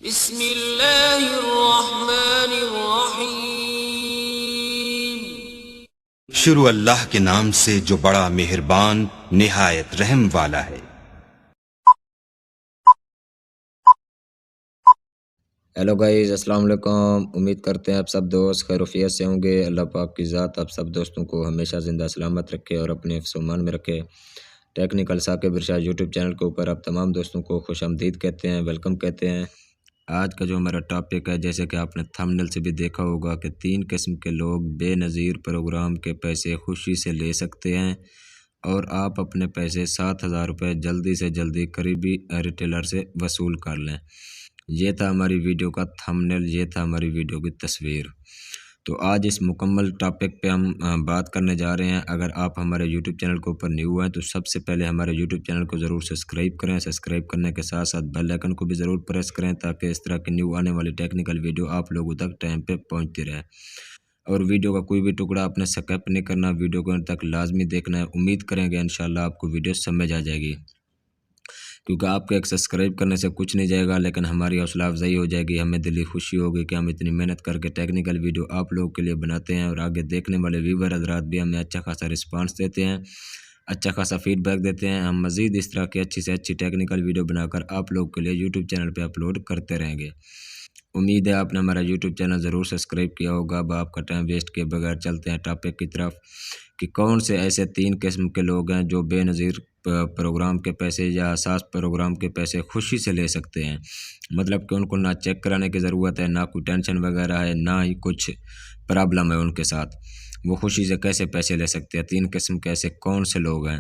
بسم اللہ الرحمن الرحیم۔ شروع اللہ کے نام سے جو بڑا مہربان نہایت رحم والا ہے۔ ہیلو گائز، السلام علیکم۔ امید کرتے ہیں آپ سب دوست خیروفیت سے ہوں گے۔ اللہ پاک کی ذات آپ سب دوستوں کو ہمیشہ زندہ سلامت رکھے اور اپنے حفظ و امان میں رکھے۔ ٹیکنیکل ثاقب ارشاد یوٹیوب چینل کے اوپر آپ تمام دوستوں کو خوش آمدید کہتے ہیں، ویلکم کہتے ہیں۔ آج کا جو ہمارا ٹاپک ہے، جیسے کہ آپ نے تھمبنیل سے بھی دیکھا ہوگا کہ 3 قسم کے لوگ بے نظیر پروگرام کے پیسے خوشی سے لے سکتے ہیں، اور آپ اپنے پیسے 7,000 روپے جلدی سے جلدی قریبی ریٹیلر سے وصول کر لیں۔ یہ تھا ہماری ویڈیو کا تھمبنیل، یہ تھا ہماری ویڈیو کی تصویر۔ تو آج اس مکمل ٹاپک پہ ہم بات کرنے جا رہے ہیں۔ اگر آپ ہمارے یوٹیوب چینل کے اوپر نیو ہیں تو سب سے پہلے ہمارے یوٹیوب چینل کو ضرور سبسکرائب کریں۔ سبسکرائب کرنے کے ساتھ ساتھ بیل آئیکن کو بھی ضرور پریس کریں تاکہ اس طرح کی نیو آنے والی ٹیکنیکل ویڈیو آپ لوگوں تک ٹائم پہ پہنچتی رہے۔ اور ویڈیو کا کوئی بھی ٹکڑا آپ نے سکپ نہیں کرنا، ویڈیو کو ان تک لازمی دیکھنا ہے۔ امید کریں گے انشاءاللہ آپ کو ویڈیو سمجھ آ جائے گی، کیونکہ آپ کے ایک سبسکرائب کرنے سے کچھ نہیں جائے گا، لیکن ہماری حوصلہ افزائی ہو جائے گی، ہمیں دلی خوشی ہوگی کہ ہم اتنی محنت کر کے ٹیکنیکل ویڈیو آپ لوگوں کے لیے بناتے ہیں، اور آگے دیکھنے والے ویور حضرات بھی ہمیں اچھا خاصا رسپانس دیتے ہیں، اچھا خاصا فیڈ بیک دیتے ہیں۔ ہم مزید اس طرح کی اچھی سے اچھی ٹیکنیکل ویڈیو بنا کر آپ لوگوں کے لیے یوٹیوب چینل پہ اپلوڈ کرتے رہیں گے۔ امید ہے آپ نے ہمارا یوٹیوب چینل ضرور سبسکرائب کیا ہوگا۔ اب آپ کا ٹائم ویسٹ کیے بغیر چلتے ہیں ٹاپک کی طرف کہ کون سے ایسے 3 قسم کے لوگ ہیں جو بے نظیر پروگرام کے پیسے یا حساس پروگرام کے پیسے خوشی سے لے سکتے ہیں۔ مطلب کہ ان کو نہ چیک کرانے کی ضرورت ہے، نہ کوئی ٹینشن وغیرہ ہے، نہ ہی کچھ پرابلم ہے ان کے ساتھ، وہ خوشی سے کیسے پیسے لے سکتے ہیں۔ 3 قسم کے ایسے کون سے لوگ ہیں،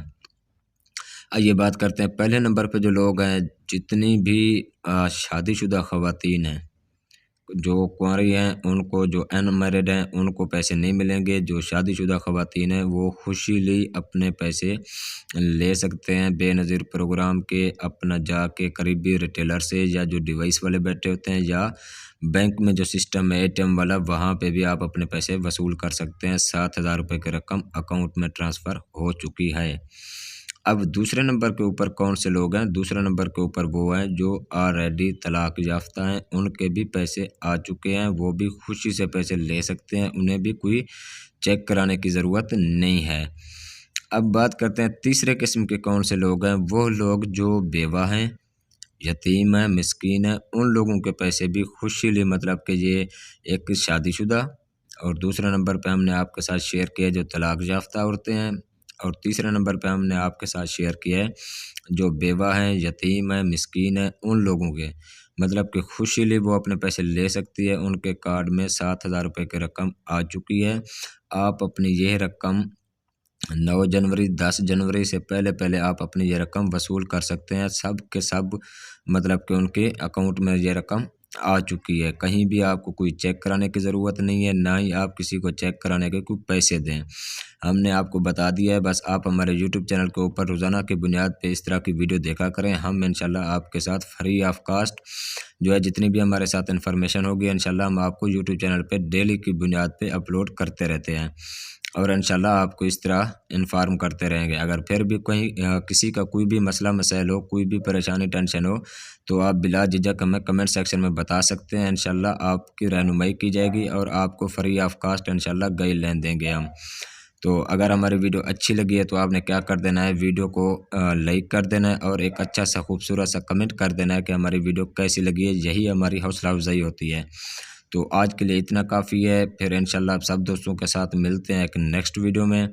آئیے بات کرتے ہیں۔ پہلے نمبر پہ جو لوگ ہیں، جتنی بھی شادی شدہ خواتین ہیں، جو کنواری ہیں ان کو، جو ان میرڈ ہیں ان کو پیسے نہیں ملیں گے۔ جو شادی شدہ خواتین ہیں وہ خوشی اپنے پیسے لے سکتے ہیں بے نظیر پروگرام کے، اپنا جا کے قریبی ریٹیلر سے، یا جو ڈیوائس والے بیٹھے ہوتے ہیں، یا بینک میں جو سسٹم ہے ATM والا، وہاں پہ بھی آپ اپنے پیسے وصول کر سکتے ہیں۔ 7,000 روپے کی رقم اکاؤنٹ میں ٹرانسفر ہو چکی ہے۔ اب دوسرے نمبر کے اوپر کون سے لوگ ہیں؟ دوسرے نمبر کے اوپر وہ ہیں جو آلریڈی طلاق یافتہ ہیں، ان کے بھی پیسے آ چکے ہیں، وہ بھی خوشی سے پیسے لے سکتے ہیں، انہیں بھی کوئی چیک کرانے کی ضرورت نہیں ہے۔ اب بات کرتے ہیں تیسرے قسم کے کون سے لوگ ہیں۔ وہ لوگ جو بیوہ ہیں، یتیم ہیں، مسکین ہیں، ان لوگوں کے پیسے بھی خوشی مطلب کہ یہ ایک شادی شدہ، اور دوسرے نمبر پہ ہم نے آپ کے ساتھ شیئر کیا جو طلاق یافتہ عورتیں ہیں، اور تیسرے نمبر پہ ہم نے آپ کے ساتھ شیئر کیا ہے جو بیوہ ہیں، یتیم ہیں، مسکین ہیں، ان لوگوں کے مطلب کہ خوشی وہ اپنے پیسے لے سکتی ہے۔ ان کے کارڈ میں 7,000 روپے کی رقم آ چکی ہے۔ آپ اپنی یہ رقم 9 جنوری 10 جنوری سے پہلے آپ اپنی یہ رقم وصول کر سکتے ہیں۔ سب کے سب مطلب کہ ان کے اکاؤنٹ میں یہ رقم آ چکی ہے، کہیں بھی آپ کو کوئی چیک کرانے کی ضرورت نہیں ہے، نہ ہی آپ کسی کو چیک کرانے کے کوئی پیسے دیں۔ ہم نے آپ کو بتا دیا ہے، بس آپ ہمارے یوٹیوب چینل کے اوپر روزانہ کی بنیاد پہ اس طرح کی ویڈیو دیکھا کریں۔ ہم انشاءاللہ آپ کے ساتھ فری آف کاسٹ جو ہے جتنی بھی ہمارے ساتھ انفارمیشن ہوگی، انشاءاللہ ہم آپ کو یوٹیوب چینل پہ ڈیلی کی بنیاد پہ اپلوڈ کرتے رہتے ہیں، اور انشاءاللہ آپ کو اس طرح انفارم کرتے رہیں گے۔ اگر پھر بھی کسی کا کوئی بھی مسئلہ مسائل ہو، کوئی بھی پریشانی ٹینشن ہو، تو آپ بلا جھجک ہمیں کمنٹ سیکشن میں بتا سکتے ہیں۔ انشاءاللہ آپ کی رہنمائی کی جائے گی، اور آپ کو فری آف کاسٹ انشاءاللہ گائیڈ لائن دیں گے ہم۔ تو اگر ہماری ویڈیو اچھی لگی ہے تو آپ نے کیا کر دینا ہے، ویڈیو کو لائک کر دینا ہے، اور ایک اچھا سا خوبصورت سا کمنٹ کر دینا ہے کہ ہماری ویڈیو کیسی لگی ہے، یہی ہماری حوصلہ افزائی ہوتی ہے۔ تو آج کے لیے اتنا کافی ہے، پھر انشاءاللہ آپ سب دوستوں کے ساتھ ملتے ہیں ایک نیکسٹ ویڈیو میں۔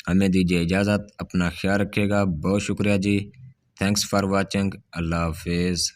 ہمیں دیجیے اجازت، اپنا خیال رکھیے گا، بہت شکریہ جی، تھینکس فار واچنگ، اللہ حافظ۔